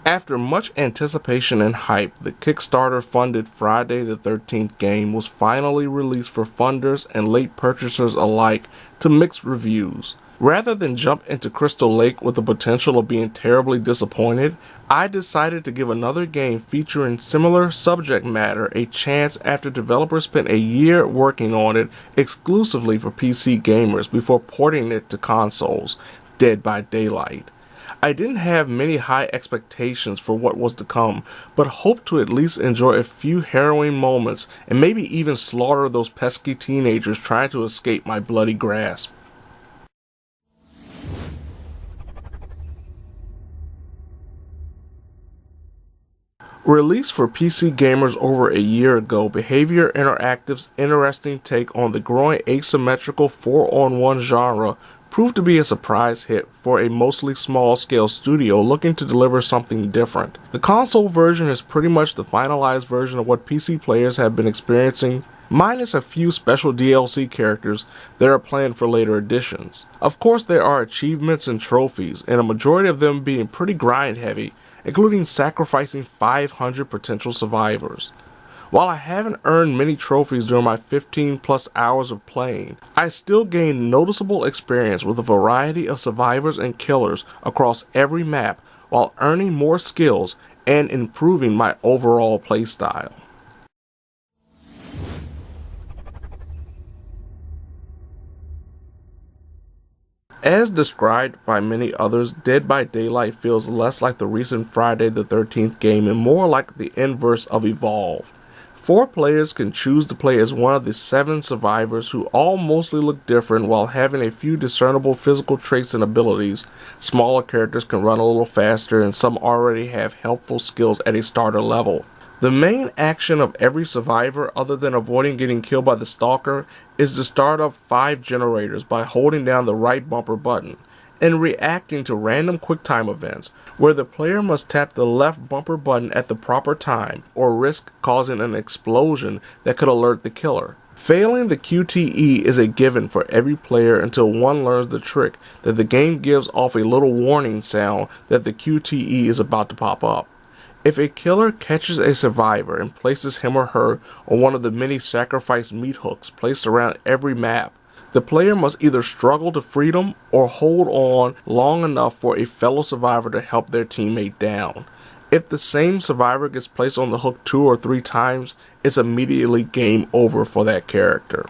After much anticipation and hype, the Kickstarter-funded Friday the 13th game was finally released for funders and late purchasers alike to mixed reviews. Rather than jump into Crystal Lake with the potential of being terribly disappointed, I decided to give another game featuring similar subject matter a chance after developers spent a year working on it exclusively for PC gamers before porting it to consoles, Dead by Daylight. I didn't have many high expectations for what was to come, but hoped to at least enjoy a few harrowing moments and maybe even slaughter those pesky teenagers trying to escape my bloody grasp. Released for PC gamers over a year ago, Behavior Interactive's interesting take on the growing asymmetrical 4-on-1 genre proved to be a surprise hit for a mostly small-scale studio looking to deliver something different. The console version is pretty much the finalized version of what PC players have been experiencing, minus a few special DLC characters that are planned for later editions. Of course, there are achievements and trophies, and a majority of them being pretty grind-heavy, including sacrificing 500 potential survivors. While I haven't earned many trophies during my 15 plus hours of playing, I still gained noticeable experience with a variety of survivors and killers across every map while earning more skills and improving my overall playstyle. As described by many others, Dead by Daylight feels less like the recent Friday the 13th game and more like the inverse of Evolve. 4 players can choose to play as one of the 7 survivors who all mostly look different while having a few discernible physical traits and abilities. Smaller characters can run a little faster and some already have helpful skills at a starter level. The main action of every survivor, other than avoiding getting killed by the stalker, is to start up 5 generators by holding down the right bumper button and reacting to random QuickTime events, where the player must tap the left bumper button at the proper time or risk causing an explosion that could alert the killer. Failing the QTE is a given for every player until one learns the trick that the game gives off a little warning sound that the QTE is about to pop up. If a killer catches a survivor and places him or her on one of the many sacrifice meat hooks placed around every map, the player must either struggle to freedom or hold on long enough for a fellow survivor to help their teammate down. If the same survivor gets placed on the hook 2 or 3 times, it's immediately game over for that character.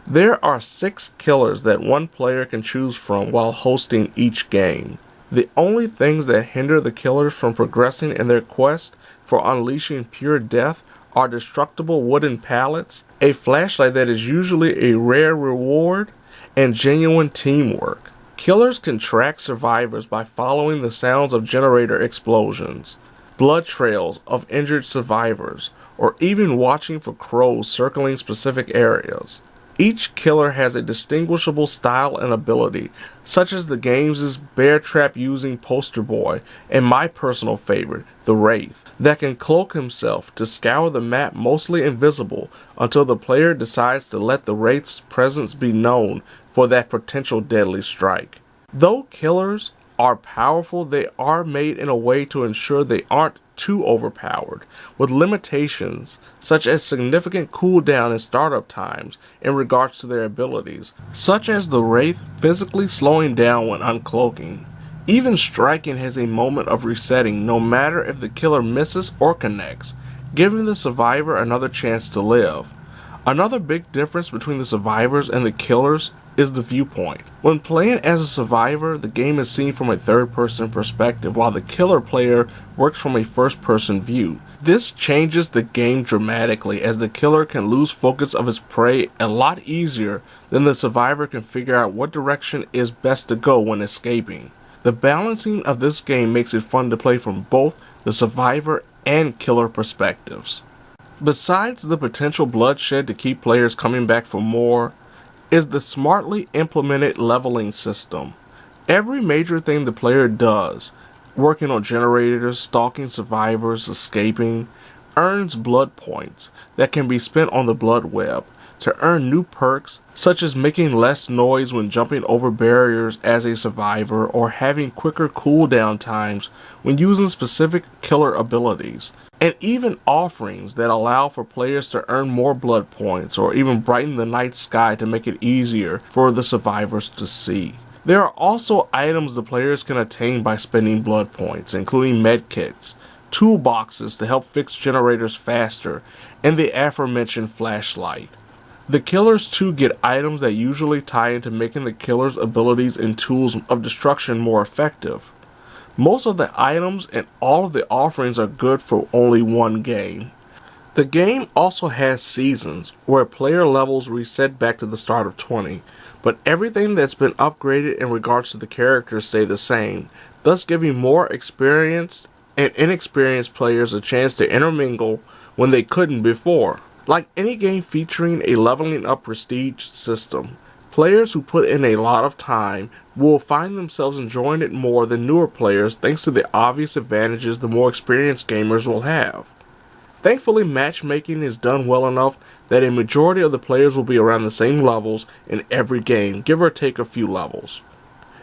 There are 6 killers that one player can choose from while hosting each game. The only things that hinder the killers from progressing in their quest for unleashing pure death are destructible wooden pallets, a flashlight that is usually a rare reward, and genuine teamwork. Killers can track survivors by following the sounds of generator explosions, blood trails of injured survivors, or even watching for crows circling specific areas. Each killer has a distinguishable style and ability, such as the game's bear trap using poster boy, and my personal favorite, the Wraith, that can cloak himself to scour the map mostly invisible until the player decides to let the Wraith's presence be known for that potential deadly strike. Though killers are powerful, they are made in a way to ensure they aren't too overpowered, with limitations such as significant cooldown and startup times in regards to their abilities, such as the Wraith physically slowing down when uncloaking. Even striking has a moment of resetting no matter if the killer misses or connects, giving the survivor another chance to live. Another big difference between the survivors and the killers is the viewpoint. When playing as a survivor, the game is seen from a third-person perspective, while the killer player works from a first-person view. This changes the game dramatically, as the killer can lose focus of his prey a lot easier than the survivor can figure out what direction is best to go when escaping. The balancing of this game makes it fun to play from both the survivor and killer perspectives. Besides the potential bloodshed to keep players coming back for more, is the smartly implemented leveling system. Every major thing the player does, working on generators, stalking survivors, escaping, earns blood points that can be spent on the blood web. to earn new perks, such as making less noise when jumping over barriers as a survivor or having quicker cooldown times when using specific killer abilities, and even offerings that allow for players to earn more blood points or even brighten the night sky to make it easier for the survivors to see. There are also items the players can attain by spending blood points, including medkits, toolboxes to help fix generators faster, and the aforementioned flashlight. The killers too get items that usually tie into making the killer's abilities and tools of destruction more effective. Most of the items and all of the offerings are good for only one game. The game also has seasons, where player levels reset back to the start of 20, but everything that's been upgraded in regards to the characters stay the same, thus giving more experienced and inexperienced players a chance to intermingle when they couldn't before. Like any game featuring a leveling up prestige system, players who put in a lot of time will find themselves enjoying it more than newer players thanks to the obvious advantages the more experienced gamers will have. Thankfully, matchmaking is done well enough that a majority of the players will be around the same levels in every game, give or take a few levels.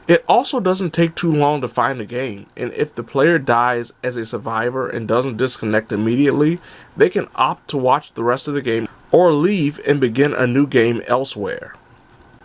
It also doesn't take too long to find a game, and if the player dies as a survivor and doesn't disconnect immediately, they can opt to watch the rest of the game or leave and begin a new game elsewhere.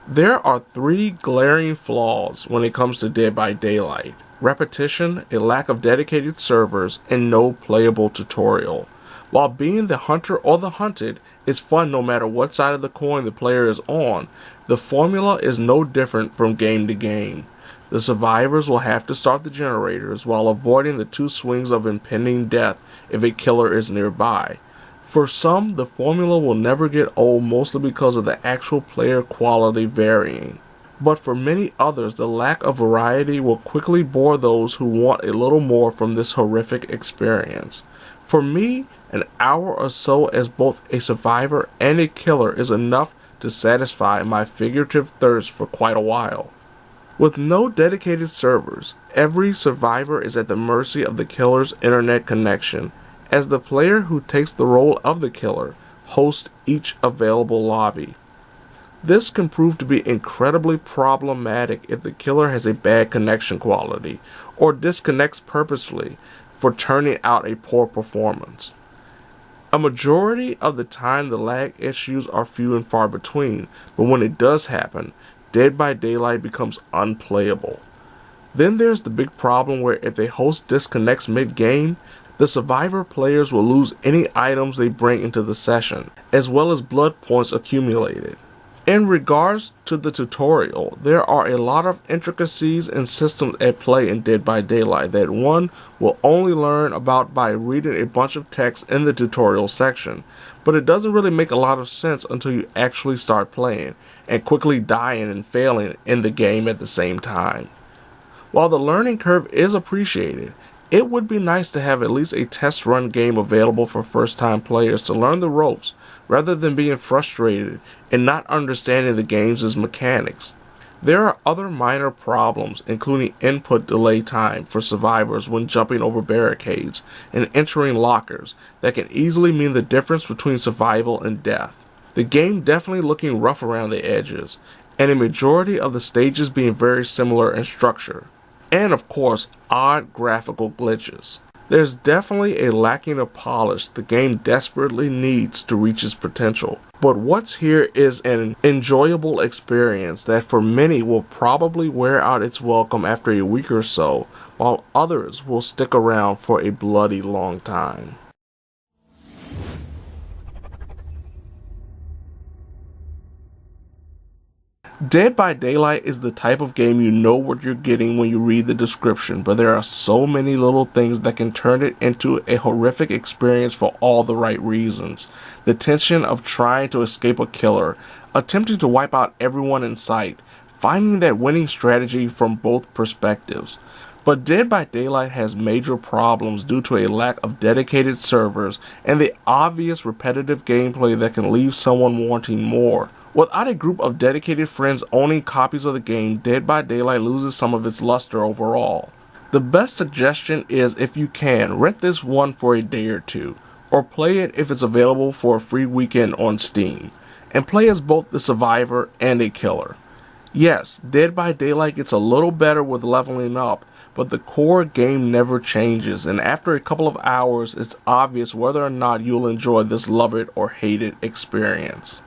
There are three glaring flaws when it comes to Dead by Daylight: repetition, a lack of dedicated servers, and no playable tutorial. While being the hunter or the hunted is fun no matter what side of the coin the player is on, the formula is no different from game to game. The survivors will have to start the generators while avoiding the two swings of impending death if a killer is nearby. For some, the formula will never get old, mostly because of the actual player quality varying. But for many others, the lack of variety will quickly bore those who want a little more from this horrific experience. For me, an hour or so as both a survivor and a killer is enough to satisfy my figurative thirst for quite a while. With no dedicated servers, every survivor is at the mercy of the killer's internet connection, as the player who takes the role of the killer hosts each available lobby. This can prove to be incredibly problematic if the killer has a bad connection quality, or disconnects purposefully for turning out a poor performance. A majority of the time the lag issues are few and far between, but when it does happen, Dead by Daylight becomes unplayable. Then there's the big problem where if a host disconnects mid-game, the survivor players will lose any items they bring into the session, as well as blood points accumulated. In regards to the tutorial, there are a lot of intricacies and systems at play in Dead by Daylight that one will only learn about by reading a bunch of text in the tutorial section, but it doesn't really make a lot of sense until you actually start playing, and quickly dying and failing in the game at the same time. While the learning curve is appreciated, it would be nice to have at least a test run game available for first-time players to learn the ropes, rather than being frustrated and not understanding the game's mechanics. There are other minor problems, including input delay time for survivors when jumping over barricades and entering lockers, that can easily mean the difference between survival and death. The game definitely looking rough around the edges, and a majority of the stages being very similar in structure. And of course, odd graphical glitches. There's definitely a lacking of polish the game desperately needs to reach its potential. But what's here is an enjoyable experience that for many will probably wear out its welcome after a week or so, while others will stick around for a bloody long time. Dead by Daylight is the type of game you know what you're getting when you read the description, but there are so many little things that can turn it into a horrific experience for all the right reasons. The tension of trying to escape a killer, attempting to wipe out everyone in sight, finding that winning strategy from both perspectives. But Dead by Daylight has major problems due to a lack of dedicated servers and the obvious repetitive gameplay that can leave someone wanting more. Without a group of dedicated friends owning copies of the game, Dead by Daylight loses some of its luster overall. The best suggestion is, if you can, rent this one for a day or two, or play it if it's available for a free weekend on Steam. and play as both the survivor and a killer. Yes, Dead by Daylight gets a little better with leveling up, but the core game never changes, and after a couple of hours, it's obvious whether or not you'll enjoy this love it or hate it experience.